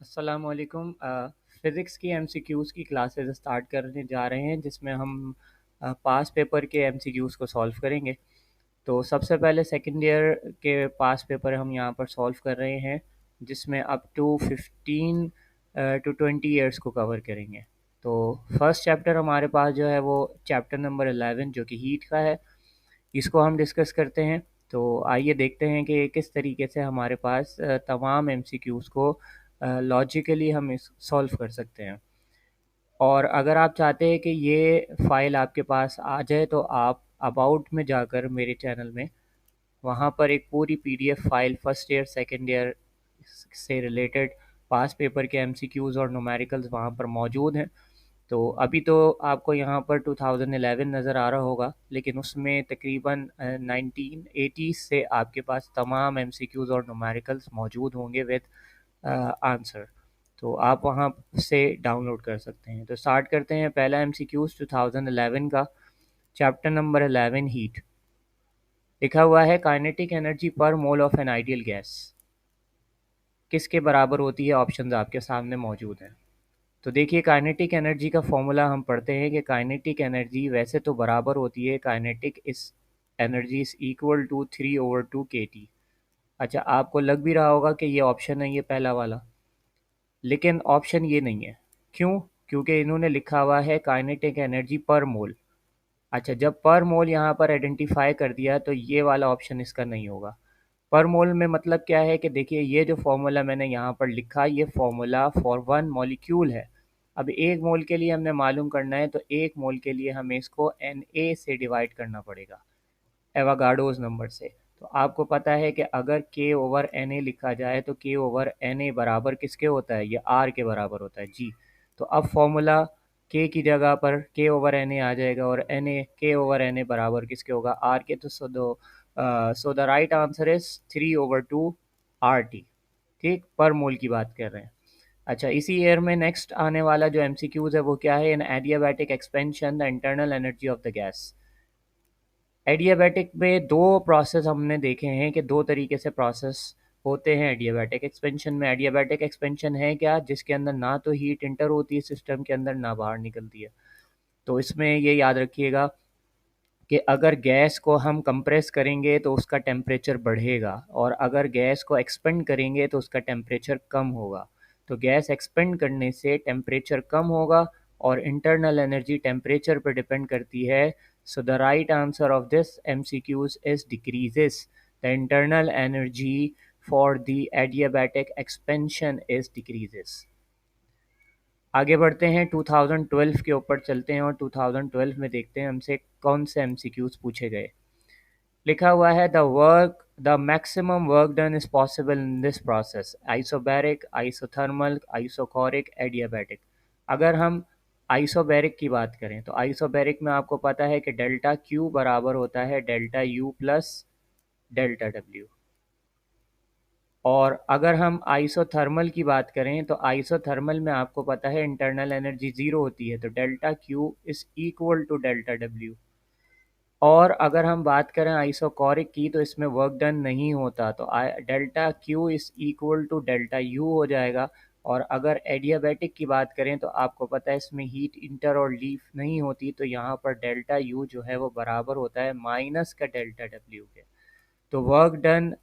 अस्सलामुअलैकुम। फ़िज़िक्स की एमसीक्यूज़ की क्लासेस स्टार्ट करने जा रहे हैं जिसमें हम पास पेपर के एमसीक्यूज़ को सॉल्व करेंगे। तो सबसे पहले सेकंड ईयर के पास पेपर हम यहाँ पर सॉल्व कर रहे हैं जिसमें अप टू 15 टू 20 ईयर्स को कवर करेंगे। तो फर्स्ट चैप्टर हमारे पास जो है वो चैप्टर नंबर 11 जो कि हीट का है, इसको हम डिस्कस करते हैं। तो आइए देखते हैं कि किस तरीके से हमारे पास तमाम एमसीक्यूज़ को लॉजिकली हम इस सॉल्व कर सकते हैं। और अगर आप चाहते हैं कि ये फ़ाइल आपके पास आ जाए तो आप अबाउट में जाकर मेरे चैनल में वहाँ पर एक पूरी PDF file first year second year से रिलेटेड पास पेपर के एमसीक्यूज़ और न्यूमेरिकल्स वहाँ पर मौजूद हैं। तो अभी तो आपको यहाँ पर 2011 नज़र आ रहा होगा, लेकिन उसमें तकरीबन 1980 से आपके पास तमाम एमसीक्यूज़ और न्यूमेरिकल्स मौजूद होंगे विद आंसर। तो आप वहाँ से डाउनलोड कर सकते हैं। तो स्टार्ट करते हैं। पहला एमसीक्यूज़ 2011 का, चैप्टर नंबर 11 हीट। लिखा हुआ है kinetic energy per mole of N ideal gas किसके बराबर होती है? ऑप्शंस आपके सामने मौजूद हैं। तो देखिए, काइनेटिक एनर्जी का फॉर्मूला हम पढ़ते हैं कि काइनेटिक एनर्जी वैसे तो बराबर होती है काइनेटिक इस energy is equal to 3/2 kT। अच्छा, आपको लग भी रहा होगा कि ये ऑप्शन है, ये पहला वाला, लेकिन ऑप्शन ये नहीं है। क्यों? क्योंकि इन्होंने लिखा हुआ है काइनेटिक एनर्जी पर मोल। अच्छा, जब पर मोल यहाँ पर आइडेंटिफाई कर दिया तो ये वाला ऑप्शन इसका नहीं होगा। पर मोल में मतलब क्या है कि देखिए, ये जो फॉर्मूला मैंने यहाँ पर लिखा, ये फॉर्मूला फॉर वन मॉलिक्यूल है। अब एक मोल के लिए हमने मालूम करना है, तो एक मोल के लिए हमें इसको Na से डिवाइड करना पड़ेगा, एवागाडोज नंबर से। तो आपको पता है कि अगर K ओवर Na लिखा जाए तो K ओवर Na बराबर किसके होता है? ये R के बराबर होता है जी। तो अब फॉर्मूला K की जगह पर K ओवर Na आ जाएगा और Na K ओवर Na बराबर किसके होगा? R के। तो so the right answer is 3/2 RT। ठीक, पर मोल की बात कर रहे हैं। अच्छा, इसी ईयर में नेक्स्ट आने वाला जो एमसीक्यूज है वो क्या है? In adiabatic expansion the internal energy of the gas. Adiabatic में दो प्रोसेस हमने देखे हैं कि दो तरीके से प्रोसेस होते हैं एडियाबैटिक एक्सपेंशन में। एडियाबैटिक एक्सपेंशन है क्या? जिसके अंदर ना तो हीट इंटर होती है सिस्टम के अंदर, ना बाहर निकलती है। तो इसमें ये याद रखिएगा कि अगर गैस को हम कंप्रेस करेंगे तो उसका टेम्परेचर बढ़ेगा, और अगर गैस को एक्सपेंड करेंगे तो उसका टेम्परेचर कम होगा। तो गैस एक्सपेंड करने से टेम्परेचर कम होगा और इंटरनल एनर्जी टेम्परेचर पर डिपेंड करती है। So the right answer of this MCQs is decreases the internal energy for the adiabatic expansion is decreases. आगे बढ़ते हैं, 2012 के ऊपर चलते हैं और 2012 में देखते हैं हमसे कौन से एमसीक्यूज पूछे गए। लिखा हुआ है the maximum work done is possible in this process, isobaric, isothermal, isochoric, adiabatic. अगर हम आइसोबैरिक की बात करें तो आइसोबैरिक में आपको पता है कि डेल्टा क्यू बराबर होता है delta U plus delta W. और अगर हम आइसोथर्मल की बात करें तो आइसोथर्मल में आपको पता है इंटरनल एनर्जी ज़ीरो होती है, तो delta Q is equal to delta W. और अगर हम बात करें आइसोकोरिक की तो इसमें वर्क डन नहीं होता, तो delta Q is equal to delta U हो जाएगा। और अगर एडियाबैटिक की बात करें तो आपको पता है इसमें हीट इंटर और लीफ नहीं होती, तो यहाँ पर डेल्टा यू जो है वो बराबर होता है माइनस का डेल्टा डब्ल्यू के। तो वर्क डन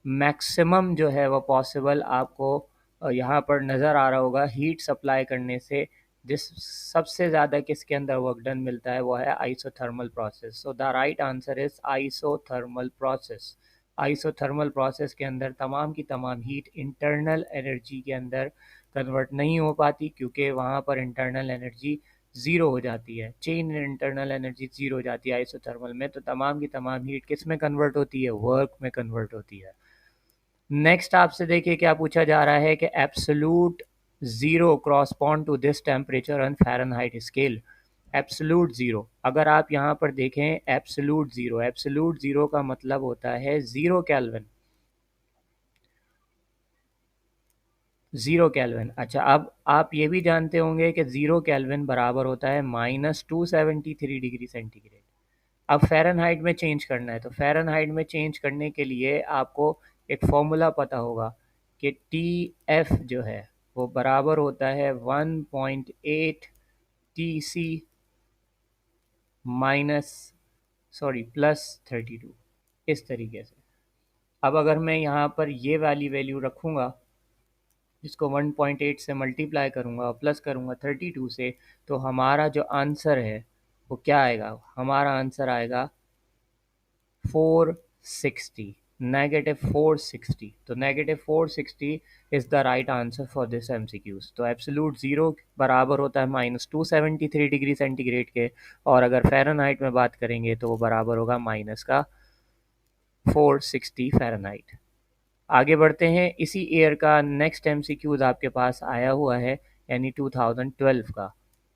मैक्सिमम जो है वो पॉसिबल आपको यहाँ पर नज़र आ रहा होगा हीट सप्लाई करने से। जिस सबसे ज़्यादा किसके अंदर वर्क डन मिलता है वो है isothermal process. So the right answer is isothermal process. Isothermal process के अंदर तमाम की तमाम हीट इंटरनल एनर्जी के अंदर कन्वर्ट नहीं हो पाती, क्योंकि वहाँ पर इंटरनल एनर्जी ज़ीरो हो जाती है, change in internal energy zero हो जाती है आइसोथर्मल में। तो तमाम की तमाम हीट किस में कन्वर्ट होती है? वर्क में कन्वर्ट होती है। नेक्स्ट आपसे देखिए क्या पूछा जा रहा है कि absolute zero correspond to this temperature on Fahrenheit scale. Absolute zero, अगर आप यहाँ पर देखें एब्सोलूट ज़ीरो, एब्सोलूट ज़ीरो का मतलब होता है ज़ीरो केल्विन। Zero kelvin. अच्छा, अब आप ये भी जानते होंगे कि ज़ीरो केल्विन बराबर होता है -273 डिग्री सेंटीग्रेड। अब फ़ारेनहाइट में चेंज करना है, तो फ़ारेनहाइट में चेंज करने के लिए आपको एक फॉर्मूला पता होगा कि टी एफ जो है वो बराबर होता है 1.8 T C minus sorry plus 32, इस तरीके से। अब अगर मैं यहाँ पर ये वाली वैल्यू रखूँगा, जिसको 1.8 से मल्टीप्लाई करूँगा और प्लस करूँगा 32 से, तो हमारा जो आंसर है वो क्या आएगा? हमारा आंसर आएगा 460, -460। तो -460 is the right answer for this MCQs. तो एब्सोल्यूट ज़ीरो बराबर होता है -273 डिग्री सेंटीग्रेड के, और अगर फ़ारेनहाइट में बात करेंगे तो वो बराबर होगा माइनस का 460 फ़ारेनहाइट। आगे बढ़ते हैं। इसी ईयर का नेक्स्ट एमसीक्यूज आपके पास आया हुआ है, यानी 2012 का।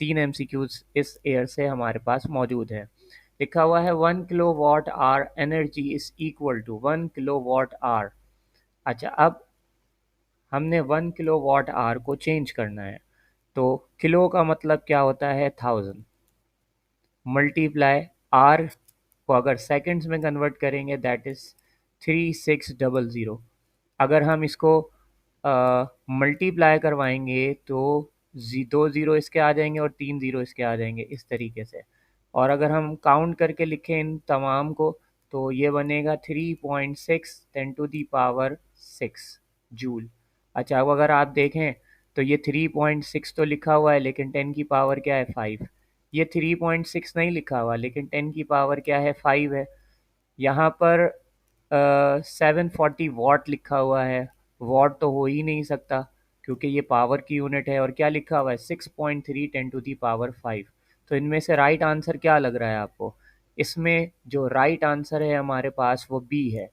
3 एमसीक्यूज इस ईयर से हमारे पास मौजूद है। लिखा हुआ है 1 kilowatt hour energy is equal to 1 kilowatt hour. अच्छा, अब हमने 1 किलो वाट आर को चेंज करना है। तो किलो का मतलब क्या होता है? 1000 मल्टीप्लाई आर को अगर सेकंड्स में कन्वर्ट करेंगे दैट इज़ 3600। अगर हम इसको मल्टीप्लाई करवाएंगे तो 2 ज़ीरो इसके आ जाएंगे और 3 ज़ीरो इसके आ जाएंगे, इस तरीके से। और अगर हम काउंट करके लिखें इन तमाम को तो ये बनेगा 3.6 10⁶ जूल। अच्छा, अब अगर आप देखें तो ये 3.6 तो लिखा हुआ है, लेकिन 10 की पावर क्या है? 5। ये 3.6 नहीं लिखा हुआ, लेकिन 10 की पावर क्या है? 5 है। यहाँ पर 740 वॉट लिखा हुआ है। वॉट तो हो ही नहीं सकता, क्योंकि ये पावर की यूनिट है। और क्या लिखा हुआ है? 6.3 10⁵ तो इनमें से राइट आंसर क्या लग रहा है आपको? इसमें जो राइट आंसर है हमारे पास वो बी है।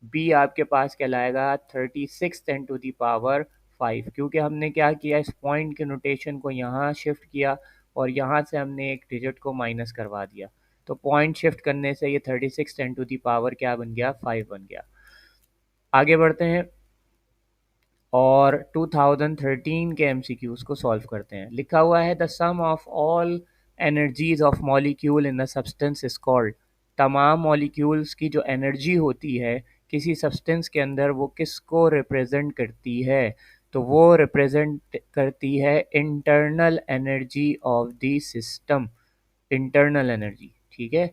बी आपके पास कहलाएगा 36 10⁵, क्योंकि हमने क्या किया, इस पॉइंट के नोटेशन को यहाँ शिफ्ट किया और यहाँ से हमने एक डिजिट को माइनस करवा दिया। तो पॉइंट शिफ्ट करने से ये 36 10⁵ क्या बन गया? 5 बन गया। आगे बढ़ते हैं और 2013 के एमसीक्यूज को सॉल्व करते हैं। लिखा हुआ है the sum of all energies of molecule in the substance is called. तमाम मॉलिक्यूल्स की जो एनर्जी होती है किसी सब्सटेंस के अंदर, वो किसको रिप्रेजेंट करती है? तो वो रिप्रेजेंट करती है internal energy of the system. Internal energy, ठीक है।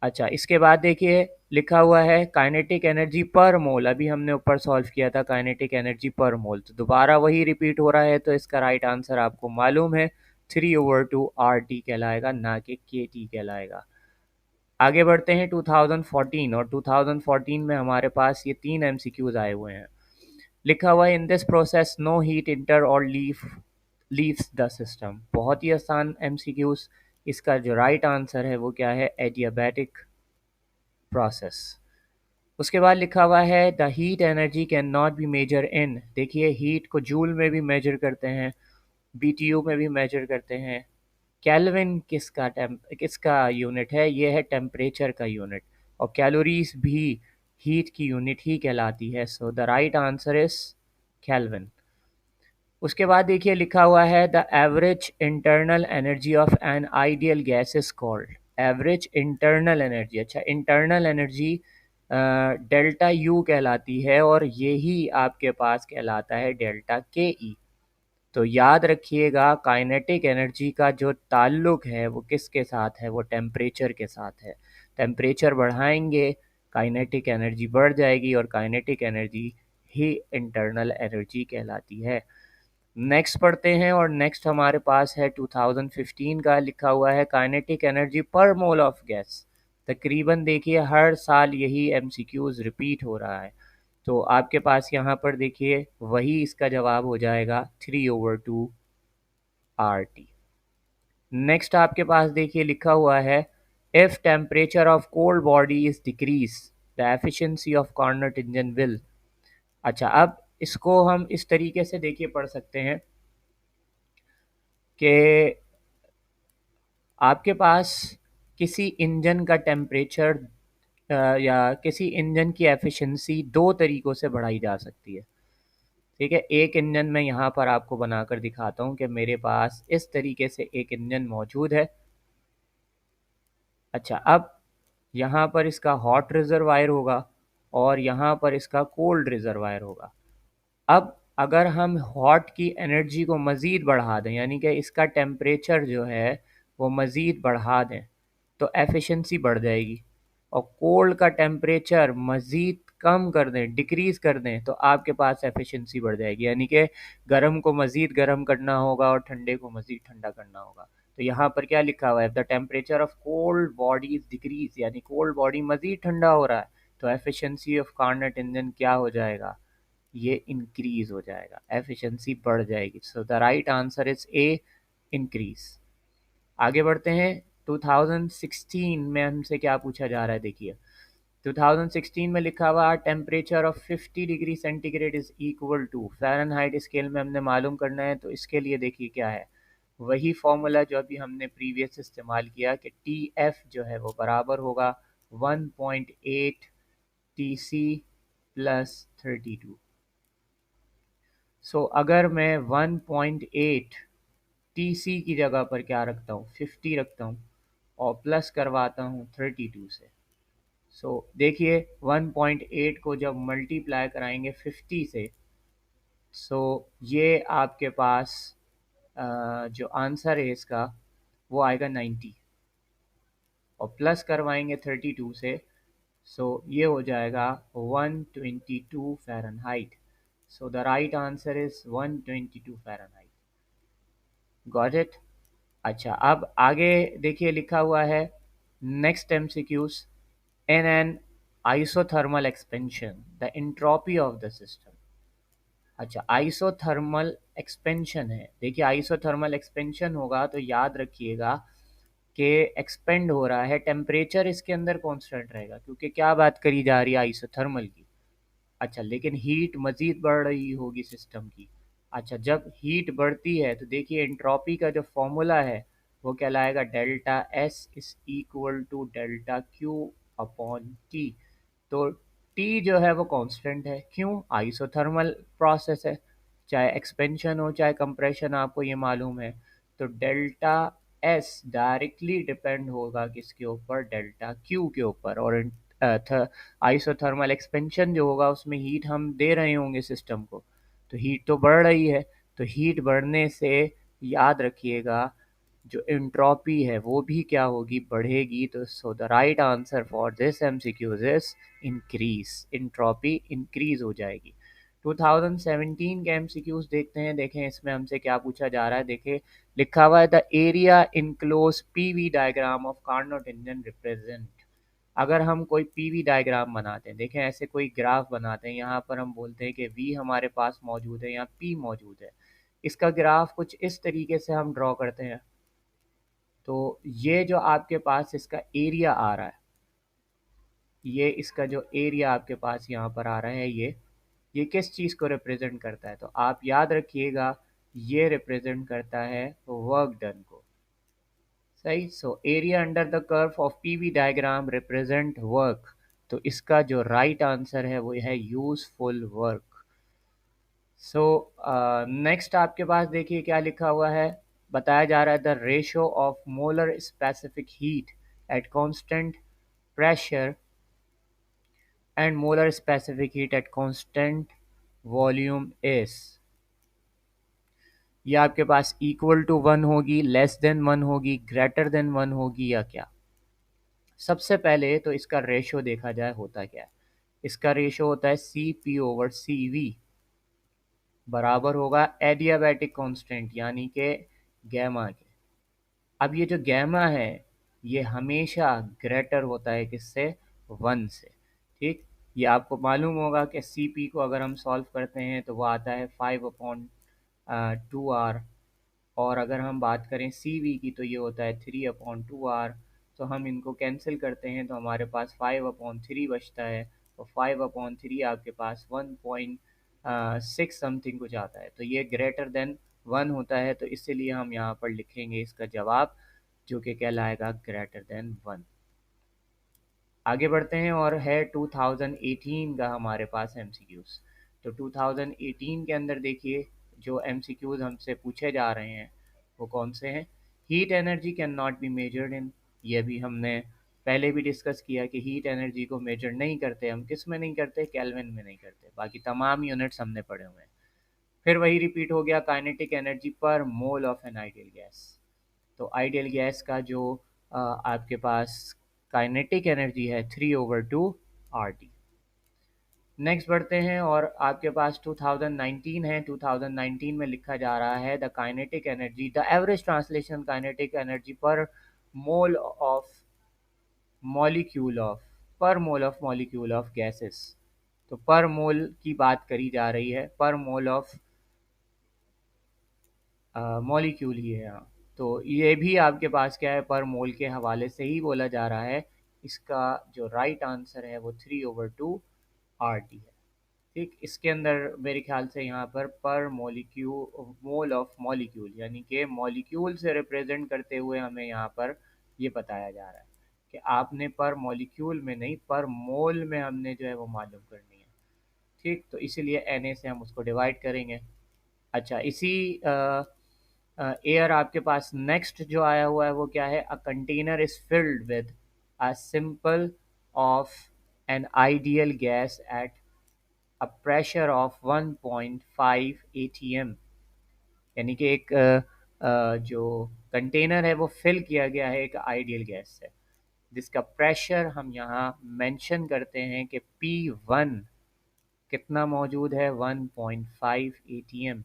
अच्छा, इसके बाद देखिए लिखा हुआ है काइनेटिक एनर्जी पर मोल। अभी हमने ऊपर सॉल्व किया था काइनेटिक एनर्जी पर मोल, तो दोबारा वही रिपीट हो रहा है। तो इसका राइट आंसर आपको मालूम है 3/2 RT कहलाएगा, ना कि KT कहलाएगा। आगे बढ़ते हैं 2014, और 2014 में हमारे पास ये 3 MCQs आए हुए हैं। लिखा हुआ है in this process no heat enter or leaves the system. बहुत ही आसान MCQs। इसका जो राइट आंसर है वो क्या है? Adiabatic process. उसके बाद लिखा हुआ है the heat energy can not be measure in. देखिए, हीट को जूल में भी मेजर करते हैं, BTU में भी मेजर करते हैं। केल्विन किसका यूनिट है? ये है टेम्परेचर का यूनिट। और कैलोरीज भी हीट की यूनिट ही कहलाती है। So the right answer is kelvin. उसके बाद देखिए लिखा हुआ है the average internal energy of N ideal gas is called. Average internal energy, अच्छा इंटरनल एनर्जी डेल्टा यू कहलाती है, और यही आपके पास कहलाता है डेल्टा के ई। तो याद रखिएगा काइनेटिक एनर्जी का जो ताल्लुक है वो किसके साथ है? वो टेम्परेचर के साथ है। टेम्परेचर बढ़ाएंगे काइनेटिक एनर्जी बढ़ जाएगी, और काइनेटिक एनर्जी ही इंटरनल एनर्जी कहलाती है। नेक्स्ट पढ़ते हैं, और नेक्स्ट हमारे पास है 2015 का। लिखा हुआ है kinetic energy per mole of gas. तकरीबन देखिए हर साल यही एमसीक्यूज रिपीट हो रहा है। तो आपके पास यहाँ पर देखिए वही इसका जवाब हो जाएगा 3/2 RT। नेक्स्ट आपके पास देखिए लिखा हुआ है if temperature of cold body is decrease the efficiency of Carnot engine will. अच्छा, अब इसको हम इस तरीके से देखिए पढ़ सकते हैं कि आपके पास किसी इंजन का टेम्परेचर या किसी इंजन की एफिशिएंसी दो तरीक़ों से बढ़ाई जा सकती है। ठीक है, एक इंजन मैं यहाँ पर आपको बनाकर दिखाता हूँ कि मेरे पास इस तरीके से एक इंजन मौजूद है। अच्छा, अब यहाँ पर इसका हॉट रिजर्वायर होगा और यहाँ पर इसका कोल्ड रिजर्वायर होगा। अब अगर हम हॉट की एनर्जी को मज़ीद बढ़ा दें, यानी कि इसका टेम्परेचर जो है वो मज़ीद बढ़ा दें, तो एफिशिएंसी बढ़ जाएगी। और कोल्ड का टेम्परेचर मज़ीद कम कर दें, डिक्रीज़ कर दें, तो आपके पास एफिशिएंसी बढ़ जाएगी, यानी कि गर्म को मज़ीद गर्म करना होगा और ठंडे को मज़ीद ठंडा करना होगा। तो यहाँ पर क्या लिखा हुआ है, the temperature of cold body is decrease, यानी कोल्ड बॉडी मज़ीद ठंडा हो रहा है, तो एफिशिएंसी ऑफ कार्नट इंजन क्या हो जाएगा, ये इंक्रीज हो जाएगा, एफिशिएंसी बढ़ जाएगी। So the right answer is a, increase. आगे बढ़ते हैं। 2016 में हमसे क्या पूछा जा रहा है, देखिए 2016 में लिखा हुआ temperature of 50 degree centigrade is equal to, Fahrenheit scale में हमने मालूम करना है, तो इसके लिए देखिए क्या है, वही फॉर्मूला जो अभी हमने प्रीवियस इस्तेमाल किया कि टी एफ जो है वो बराबर होगा 1.8 टी सी प्लस 32। सो अगर मैं 1.8 टी सी की जगह पर क्या रखता हूँ, 50 रखता हूँ और प्लस करवाता हूँ 32 से। सो देखिए 1.8 को जब मल्टीप्लाई कराएंगे 50 से, सो ये आपके पास जो आंसर है इसका वो आएगा 90, और प्लस करवाएंगे 32 से, सो ये हो जाएगा 122 Fahrenheit. So the right answer is 122 Fahrenheit. Got it. अच्छा, अब आगे देखिए लिखा हुआ है next MCQs, in an isothermal expansion the entropy of the system. अच्छा, आइसोथर्मल एक्सपेंशन है, देखिए आइसोथर्मल एक्सपेंशन होगा तो याद रखिएगा कि एक्सपेंड हो रहा है, टेम्परेचर इसके अंदर कांस्टेंट रहेगा, क्योंकि क्या बात करी जा रही है आइसोथर्मल की। अच्छा, लेकिन हीट मज़ीद बढ़ रही होगी सिस्टम की। अच्छा, जब हीट बढ़ती है तो देखिए एंट्रोपी का जो फॉर्मूला है वो कहलाएगा delta S is equal to delta Q upon T. तो टी जो है वो कांस्टेंट है, क्यों, आइसोथर्मल प्रोसेस है, चाहे एक्सपेंशन हो चाहे कंप्रेशन, आपको ये मालूम है। तो डेल्टा एस डायरेक्टली डिपेंड होगा किसके ऊपर, डेल्टा क्यू के ऊपर। और आइसोथर्मल एक्सपेंशन जो होगा उसमें हीट हम दे रहे होंगे सिस्टम को, तो हीट तो बढ़ रही है, तो हीट बढ़ने से याद रखिएगा जो एंट्रोपी है वो भी क्या होगी, बढ़ेगी। तो so the right answer for this MCQs is increase, entropy increase हो जाएगी। 2017 के एमसीक्यूज देखते हैं, देखें इसमें हमसे क्या पूछा जा रहा है। देखें लिखा हुआ है the area enclose PV diagram of Carnot engine represent. अगर हम कोई पीवी डायग्राम बनाते हैं, देखें ऐसे कोई ग्राफ बनाते हैं, यहाँ पर हम बोलते हैं कि वी हमारे पास मौजूद है, यहाँ पी मौजूद है, इसका ग्राफ कुछ इस तरीके से हम ड्रॉ करते हैं। तो ये जो आपके पास इसका एरिया आ रहा है, ये इसका जो एरिया आपके पास यहाँ पर आ रहा है, ये किस चीज़ को रिप्रेजेंट करता है, तो आप याद रखिएगा ये रिप्रेजेंट करता है वर्क डन को। सही। So area under the curve of PV diagram represent work, तो इसका जो राइट आंसर है वो है यूजफुल वर्क। सो नेक्स्ट आपके पास देखिए क्या लिखा हुआ है, बताया जा रहा है the ratio of molar specific heat at constant pressure and molar specific heat at constant volume is, ये आपके पास इक्वल टू 1 होगी, लेस देन 1 होगी, ग्रेटर देन 1 होगी, या क्या। सबसे पहले तो इसका रेशो देखा जाए होता क्या है, इसका रेशो होता है C P over C V, बराबर होगा एडियाबैटिक कांस्टेंट यानी कि गैमा के। अब ये जो गैमा है ये हमेशा ग्रेटर होता है किससे, 1 से। ठीक, ये आपको मालूम होगा कि सी पी को अगर हम सॉल्व करते हैं तो वो आता है 5/2 आर, और अगर हम बात करें सी वी की तो ये होता है 3/2 आर। तो हम इनको कैंसिल करते हैं तो हमारे पास 5/3 बचता है, और 5/3 आपके पास 1.6 समथिंग कुछ आता है, तो ये ग्रेटर देन 1 होता है, तो इसीलिए हम यहाँ पर लिखेंगे इसका जवाब जो कि कहलाएगा ग्रेटर देन 1। आगे बढ़ते हैं और है 2018 का हमारे पास एमसीक्यूज। तो 2018 के अंदर देखिए जो एमसीक्यूज हमसे पूछे जा रहे हैं वो कौन से हैं। Heat energy can not be measured in, ये भी हमने पहले भी डिस्कस किया कि हीट एनर्जी को मेजर नहीं करते हम, किस में नहीं करते, केल्विन में नहीं करते, बाकी तमाम यूनिट्स हमने पढ़े हुए हैं। फिर वही रिपीट हो गया, kinetic energy per mole of N ideal gas. तो आइडियल गैस का जो आपके पास काइनेटिक एनर्जी है 3/2 RT। नेक्स्ट बढ़ते हैं और आपके पास 2019 है। 2019 में लिखा जा रहा है the kinetic energy, the average translation kinetic energy per mole of molecule of molecule of gases. तो पर मोल की बात करी जा रही है, पर मोल ऑफ मॉलिक्यूल ही है यहाँ। तो ये भी आपके पास क्या है, पर मोल के हवाले से ही बोला जा रहा है। इसका जो राइट आंसर है वो 3/2 RT है। ठीक, इसके अंदर मेरे ख्याल से यहाँ पर मॉलिक्यूल, मोल ऑफ मॉलिक्यूल यानी कि मॉलिक्यूल से रिप्रेजेंट करते हुए हमें यहाँ पर ये बताया जा रहा है कि आपने पर मॉलिक्यूल में नहीं, पर मोल में हमने जो है वो मालूम करनी है। ठीक, तो इसीलिए Na से हम उसको डिवाइड करेंगे। अच्छा, इसी एयर आपके पास नेक्स्ट जो आया हुआ है वो क्या है, a container is filled with a simple of N ideal gas at a pressure of 1.5 atm। यानी कि एक जो कंटेनर है वो फिल किया गया है एक आइडियल गैस से, जिसका प्रेशर हम यहाँ मेंशन करते हैं कि P1 कितना मौजूद है, 1.5 atm।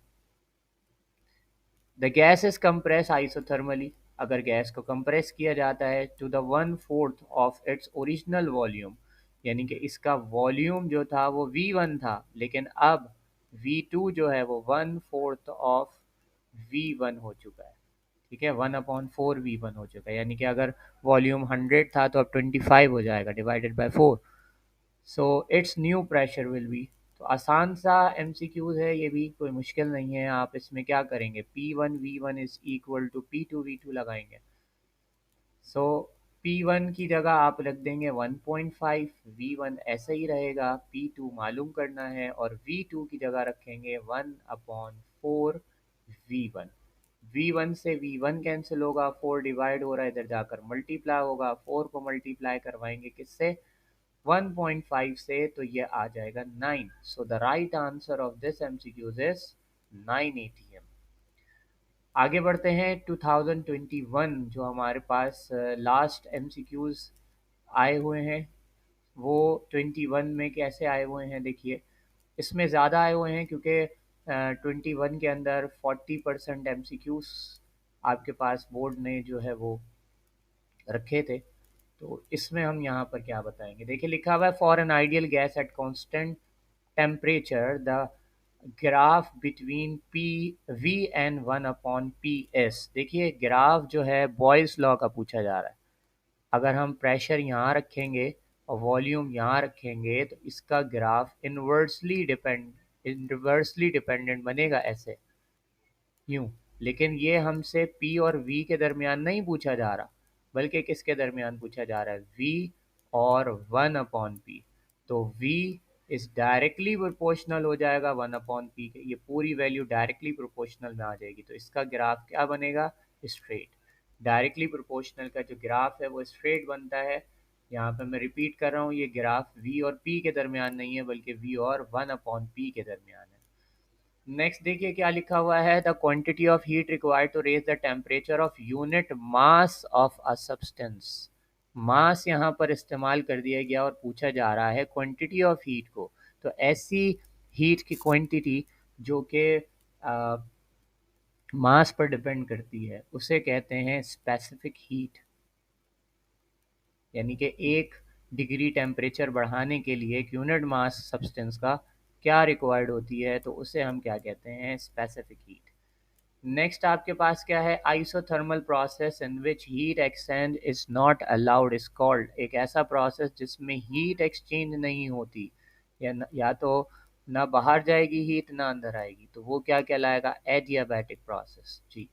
The gas is compress isothermally. अगर गैस को कंप्रेस किया जाता है to the 1/4 of its original volume, यानी कि इसका वॉल्यूम जो था वो V1 था, लेकिन अब V2 जो है वो 1/4 ऑफ V1 हो चुका है। ठीक है, 1/4 V1 हो चुका है, यानी कि अगर वॉल्यूम 100 था तो अब 25 हो जाएगा divided by 4। So it's new pressure will be. तो आसान सा MCQs है, ये भी कोई मुश्किल नहीं है। आप इसमें क्या करेंगे, P1 V1 is equal to P2 V2 लगाएंगे। सो P1 की जगह आप रख देंगे 1.5, V1 ऐसा ही रहेगा, P2 मालूम करना है, और V2 की जगह रखेंगे 1/4 V1। V1 से V1 कैंसिल होगा, 4 डिवाइड हो रहा है, इधर जाकर मल्टीप्लाई होगा, 4 को मल्टीप्लाई करवाएंगे किससे, 1.5 से, तो ये आ जाएगा 9। So the right answer of this MCQ is 9 atm। आगे बढ़ते हैं 2021, जो हमारे पास लास्ट MCQs आए हुए हैं, वो 21 में कैसे आए हुए हैं देखिए। इसमें ज़्यादा आए हुए हैं क्योंकि 21 के अंदर 40% MCQs आपके पास बोर्ड ने जो है वो रखे थे। तो इसमें हम यहाँ पर क्या बताएंगे, देखिए लिखा हुआ है for an ideal gas at constant temperature the graph between P V and 1/PS। देखिए ग्राफ जो है बॉयल्स लॉ का पूछा जा रहा है। अगर हम प्रेशर यहाँ रखेंगे और वॉल्यूम यहाँ रखेंगे तो इसका ग्राफ इन्वर्सली डिपेंडेंट बनेगा ऐसे, यूं। लेकिन ये हमसे P और V के दरमियान नहीं पूछा जा रहा, बल्कि किसके दरमियान पूछा जा रहा है, V और 1/P। तो V इस डायरेक्टली प्रोपोर्शनल हो जाएगा 1/P के, ये पूरी वैल्यू डायरेक्टली प्रोपोर्शनल में आ जाएगी। तो इसका ग्राफ क्या बनेगा, स्ट्रेट। डायरेक्टली प्रोपोर्शनल का जो ग्राफ है वो स्ट्रेट बनता है। यहाँ पे मैं रिपीट कर रहा हूँ, ये ग्राफ V और P के दरमियान नहीं है, बल्कि V और 1/P के दरमियान है। नेक्स्ट देखिए क्या लिखा हुआ है, the quantity of heat required to raise the temperature of unit mass of a substance. Mass यहाँ पर इस्तेमाल कर दिया गया और पूछा जा रहा है क्वांटिटी ऑफ हीट को। तो ऐसी हीट की क्वांटिटी जो कि मास पर डिपेंड करती है उसे कहते हैं स्पेसिफिक हीट। यानी कि 1 डिग्री टेम्परेचर बढ़ाने के लिए एक यूनिट मास सब्सटेंस का क्या रिक्वायर्ड होती है, तो उसे हम क्या कहते हैं, स्पेसिफिक हीट। नेक्स्ट आपके पास क्या है, isothermal process in which heat exchange is not allowed is called. एक ऐसा प्रोसेस जिसमें हीट एक्सचेंज नहीं होती, या तो ना बाहर जाएगी हीट ना अंदर आएगी, तो वो क्या कहलाएगा, एडियाबैटिक प्रोसेस। जी।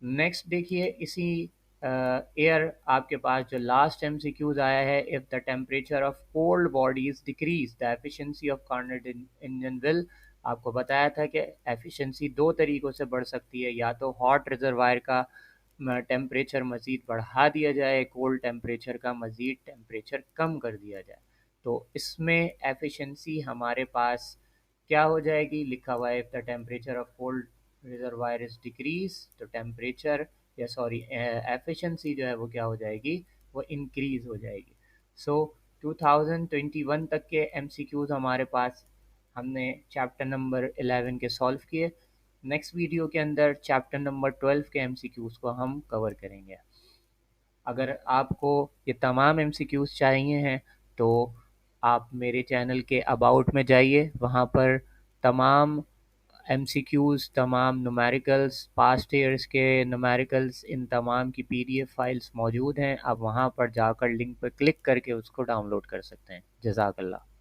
नेक्स्ट देखिए इसी एयर आपके पास जो लास्ट MCQs आया है, if the temperature of cold bodies decrease the efficiency of Carnot engine will. आपको बताया था कि एफिशिएंसी दो तरीक़ों से बढ़ सकती है, या तो हॉट रिजर्वायर का टेम्परेचर मज़ीद बढ़ा दिया जाए, कोल्ड टेम्परेचर का मज़ीद टेम्परेचर कम कर दिया जाए। तो इसमें एफिशिएंसी हमारे पास क्या हो जाएगी, लिखा हुआ है if the temperature of cold reservoir is decrease, तो टेम्परेचर या सॉरी एफिशिएंसी जो है वो क्या हो जाएगी, वो इंक्रीज हो जाएगी। सो 2021 तक के एमसीक्यूज हमारे पास, हमने चैप्टर नंबर 11 के सॉल्व किए। नेक्स्ट वीडियो के अंदर चैप्टर नंबर 12 के एमसीक्यूज को हम कवर करेंगे। अगर आपको ये तमाम एमसीक्यूज चाहिए हैं तो आप मेरे चैनल के अबाउट में जाइए, वहाँ पर तमाम एमसीक्यूज, तमाम न्यूमेरिकल्स, पास्ट ईयर्स के न्यूमेरिकल्स, इन तमाम की पीडीएफ फाइल्स मौजूद हैं। आप वहाँ पर जाकर लिंक पर क्लिक करके उसको डाउनलोड कर सकते हैं। जज़ाकल्लाह।